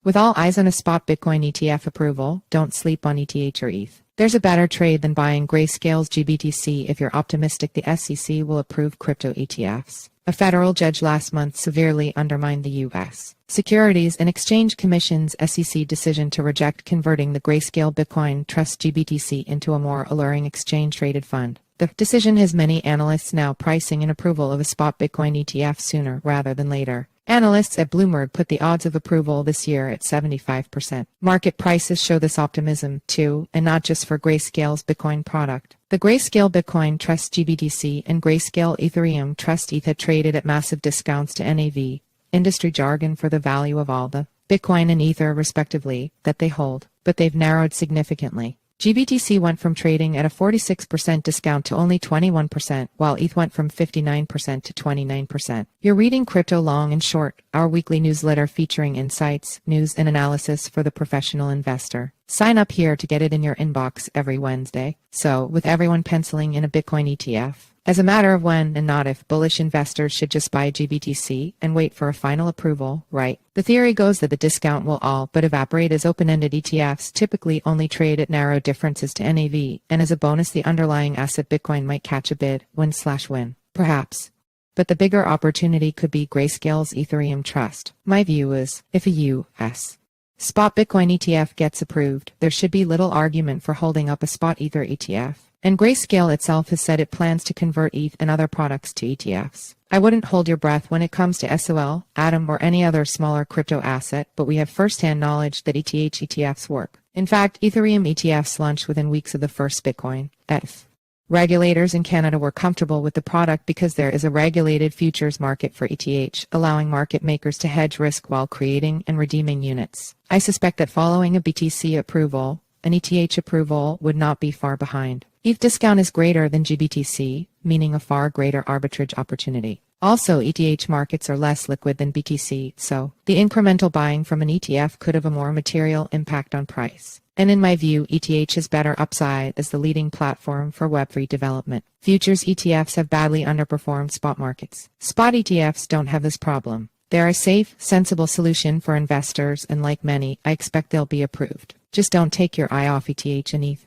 With all eyes on a spot Bitcoin ETF approval, don't sleep on ETH or ETH. There's a better trade than buying Grayscale's GBTC if you're optimistic the SEC will approve crypto ETFs. A federal judge last month severely undermined the U.S. Securities and Exchange Commission's SEC decision to reject converting the Grayscale Bitcoin Trust GBTC into a more alluring exchange-traded fund. The decision has many analysts now pricing in approval of a spot Bitcoin ETF sooner rather than later. Analysts at Bloomberg put the odds of approval this year at 75%. Market prices show this optimism, too, and not just for Grayscale's Bitcoin product. The Grayscale Bitcoin Trust GBTC and Grayscale Ethereum Trust ETHE traded at massive discounts to NAV, industry jargon for the value of all the Bitcoin and Ether, respectively, that they hold, but they've narrowed significantly. GBTC went from trading at a 46% discount to only 21%, while ETH went from 59% to 29%. You're reading Crypto Long and Short, our weekly newsletter featuring insights, news, and analysis for the professional investor. Sign up here to get it in your inbox every Wednesday. So, with everyone penciling in a Bitcoin ETF, as a matter of when and not if, bullish investors should just buy GBTC and wait for a final approval, right? The theory goes that the discount will all but evaporate as open-ended ETFs typically only trade at narrow differences to NAV, and as a bonus the underlying asset Bitcoin might catch a bid, win/win. Perhaps. But the bigger opportunity could be Grayscale's Ethereum Trust. My view is, if a U.S. spot Bitcoin ETF gets approved, there should be little argument for holding up a spot Ether ETF. And Grayscale itself has said it plans to convert ETH and other products to ETFs. I wouldn't hold your breath when it comes to SOL, Atom, or any other smaller crypto asset, but we have first-hand knowledge that ETH ETFs work. In fact, Ethereum ETFs launched within weeks of the first Bitcoin ETH. Regulators in Canada were comfortable with the product because there is a regulated futures market for ETH, allowing market makers to hedge risk while creating and redeeming units. I suspect that following a BTC approval, an ETH approval would not be far behind. ETH discount is greater than GBTC, meaning a far greater arbitrage opportunity. Also, ETH markets are less liquid than BTC, so the incremental buying from an ETF could have a more material impact on price. And in my view, ETH is better upside as the leading platform for Web3 development. Futures ETFs have badly underperformed spot markets. Spot ETFs don't have this problem. They're a safe, sensible solution for investors, and like many, I expect they'll be approved. Just don't take your eye off ETH and ETH.